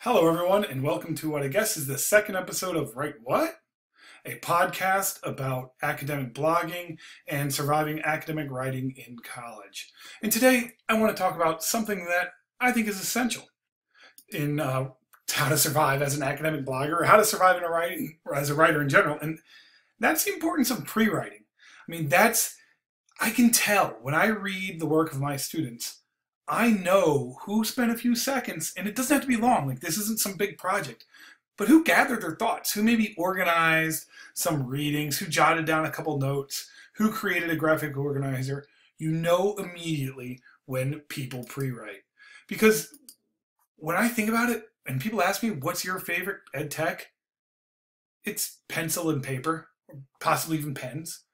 Hello, everyone, and welcome to what I guess is the second episode of WriteWhat, a podcast about academic blogging and surviving academic writing in college. And today, I want to talk about something that I think is essential in how to survive as an academic blogger, or how to survive in writing, or as a writer in general, and that's the importance of pre-writing. I can tell when I read the work of my students, I know who spent a few seconds, and it doesn't have to be long, like this isn't some big project, but who gathered their thoughts, who maybe organized some readings, who jotted down a couple notes, who created a graphic organizer. You know immediately when people pre-write. Because when I think about it, and people ask me, what's your favorite ed tech? It's pencil and paper, or possibly even pens.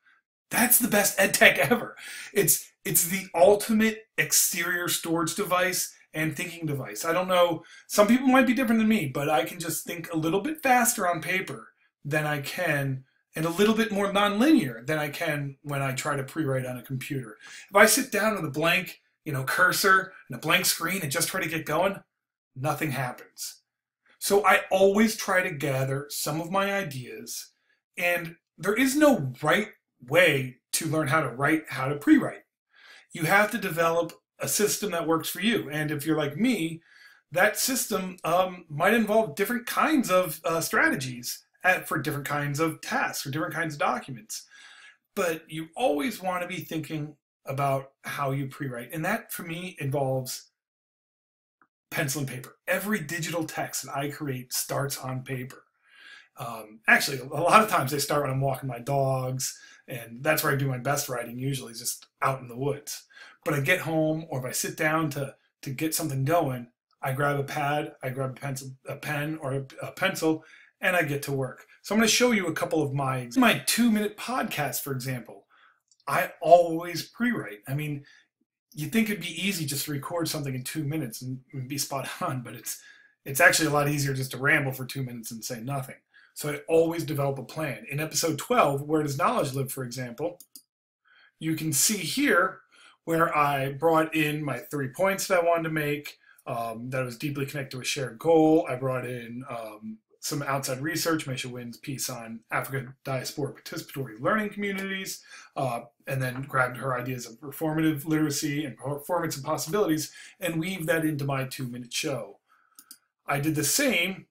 That's the best ed tech ever. It's the ultimate exterior storage device and thinking device. I don't know, some people might be different than me, but I can just think a little bit faster on paper than I can, and a little bit more nonlinear than I can when I try to pre-write on a computer. If I sit down with a blank, cursor and a blank screen and just try to get going, nothing happens. So I always try to gather some of my ideas, and there is no right way to learn how to write, how to pre-write. You have to develop a system that works for you. And if you're like me, that system might involve different kinds of strategies for different kinds of tasks or different kinds of documents. But you always want to be thinking about how you pre-write. And that, for me, involves pencil and paper. Every digital text that I create starts on paper. Actually, a lot of times they start when I'm walking my dogs, and that's where I do my best writing, usually just out in the woods. But I get home, or if I sit down to get something going, I grab a pad, I grab a pen or a pencil, and I get to work. So I'm going to show you a couple of my 2-minute podcast, for example. I always pre-write. I mean, you think it'd be easy just to record something in 2 minutes and be spot on, but it's actually a lot easier just to ramble for 2 minutes and say nothing. So I always develop a plan. In episode 12, Where Does Knowledge Live, for example, you can see here where I brought in my 3 points that I wanted to make, that was deeply connected to a shared goal. I brought in some outside research, Meisha Wynn's piece on African diaspora participatory learning communities, and then grabbed her ideas of performative literacy and performance and possibilities, and weaved that into my 2-minute show. I did the same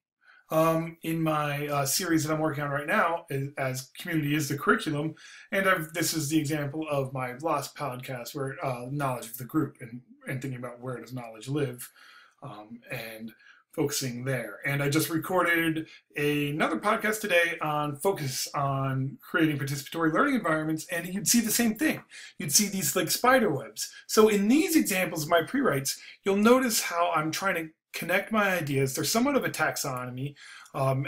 in my series that I'm working on right now, as Community is the Curriculum, and this is the example of my last podcast, where knowledge of the group, and thinking about where does knowledge live, and focusing there. And I just recorded another podcast today on focus on creating participatory learning environments, and you'd see the same thing. You'd see these like spider webs. So in these examples of my pre-writes, you'll notice how I'm trying to connect my ideas. They're somewhat of a taxonomy, I'm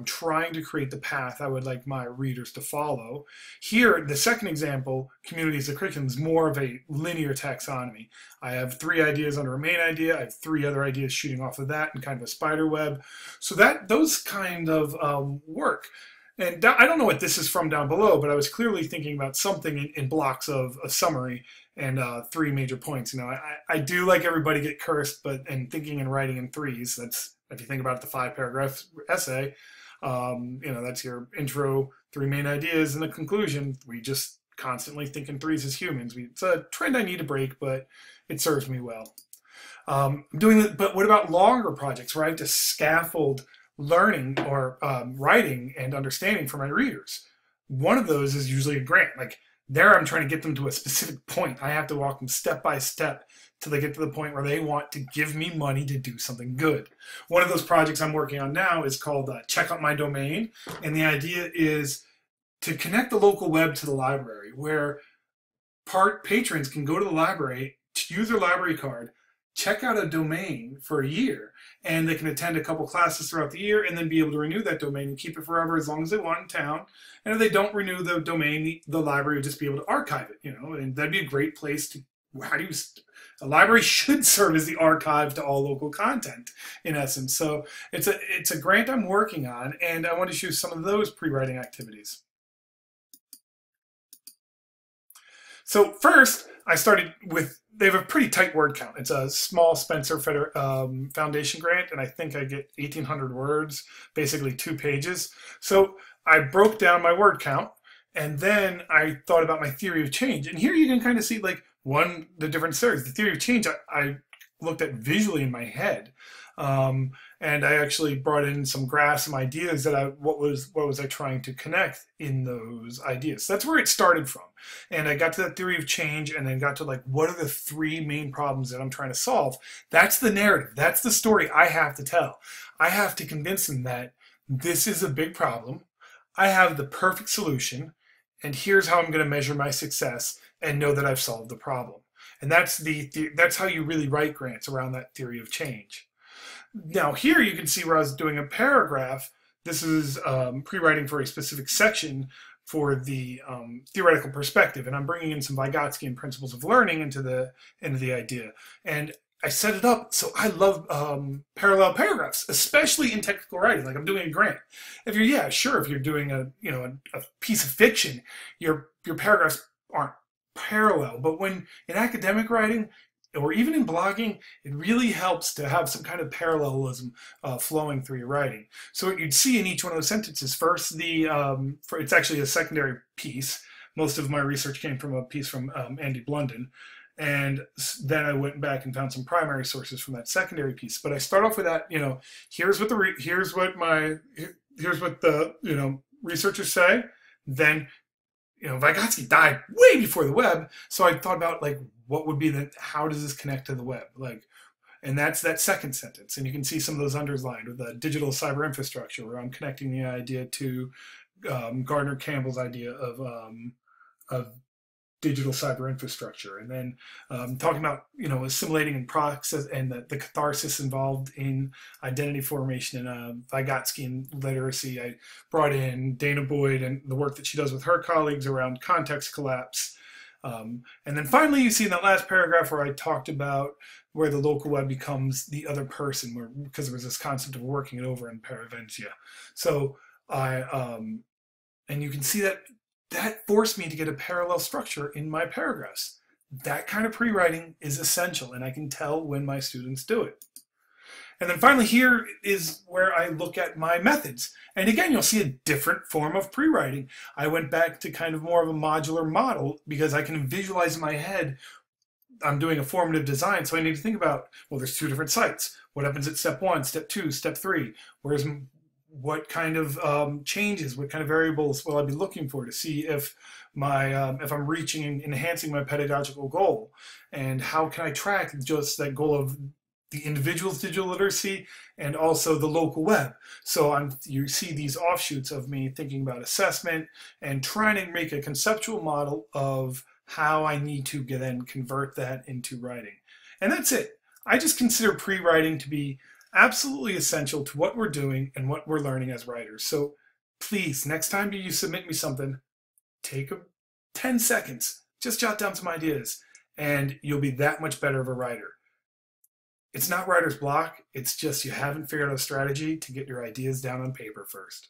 trying to create the path I would like my readers to follow. Here, the second example, Community as a Curriculum, is more of a linear taxonomy. I have 3 ideas under a main idea. I have 3 other ideas shooting off of that, and kind of a spider web. So those kind of work. And I don't know what this is from down below, but I was clearly thinking about something in blocks of a summary and 3 major points. I do like everybody get cursed, and thinking and writing in 3s. That's, if you think about the 5-paragraph essay, that's your intro, 3 main ideas, and the conclusion. We just constantly think in 3s as humans. It's a trend I need to break, but it serves me well. But what about longer projects where I have to scaffold learning or writing and understanding for my readers? One of those is usually a grant. Like there, I'm trying to get them to a specific point. I have to walk them step by step till they get to the point where they want to give me money to do something good. One of those projects I'm working on now is called Check Out My Domain, and the idea is to connect the local web to the library, where patrons can go to the library, use their library card, check out a domain for a year, and they can attend a couple classes throughout the year and then be able to renew that domain and keep it forever as long as they want in town. And if they don't renew the domain, the library would just be able to archive it, and that'd be a great place to, a library should serve as the archive to all local content, in essence. So it's a grant I'm working on, and I want to choose some of those pre-writing activities. So first, I started with, they have a pretty tight word count. It's a small Spencer Foundation grant, and I think I get 1,800 words, basically 2 pages. So I broke down my word count, and then I thought about my theory of change. And here you can kind of see like the different theories. The theory of change I looked at visually in my head. And I actually brought in some graphs, some ideas that what was I trying to connect in those ideas. So that's where it started from. And I got to that theory of change and then got to like, what are the 3 main problems that I'm trying to solve? That's the narrative. That's the story I have to tell. I have to convince them that this is a big problem. I have the perfect solution, and here's how I'm going to measure my success and know that I've solved the problem. And that's how you really write grants, around that theory of change. Now here you can see where I was doing a paragraph. This is pre-writing for a specific section for the theoretical perspective, and I'm bringing in some Vygotskian principles of learning into the idea. And I set it up so I love parallel paragraphs, especially in technical writing. Like I'm doing a grant. If you're doing a piece of fiction, your paragraphs aren't parallel. But when in academic writing, or even in blogging, it really helps to have some kind of parallelism flowing through your writing. So what you'd see in each one of those sentences, first it's actually a secondary piece. Most of my research came from a piece from Andy Blunden. And then I went back and found some primary sources from that secondary piece. But I start off with that, here's what the researchers say. Then, Vygotsky died way before the web. So I thought about like, what would be how does this connect to the web? And that's that second sentence. And you can see some of those underlined with the digital cyber infrastructure, where I'm connecting the idea to Gardner Campbell's idea of digital cyber infrastructure. And then talking about, assimilating and process and the catharsis involved in identity formation and Vygotskian literacy. I brought in Dana Boyd and the work that she does with her colleagues around context collapse. And then finally, you see in that last paragraph where I talked about where the local web becomes the other person, because there was this concept of working it over in paraventia. So and you can see that forced me to get a parallel structure in my paragraphs. That kind of pre-writing is essential, and I can tell when my students do it. And then finally, here is where I look at my methods. And again, you'll see a different form of pre-writing. I went back to kind of more of a modular model because I can visualize in my head, I'm doing a formative design, so I need to think about, well, there's 2 different sites. What happens at step 1, step 2, step 3? What kind of changes, what kind of variables will I be looking for to see if if I'm reaching and enhancing my pedagogical goal? And how can I track just that goal of the individual's digital literacy and also the local web? So you see these offshoots of me thinking about assessment and trying to make a conceptual model of how I need to then convert that into writing. And that's it. I just consider pre-writing to be absolutely essential to what we're doing and what we're learning as writers. So please, next time you submit me something, take 10 seconds, just jot down some ideas, and you'll be that much better of a writer. It's not writer's block, it's just you haven't figured out a strategy to get your ideas down on paper first.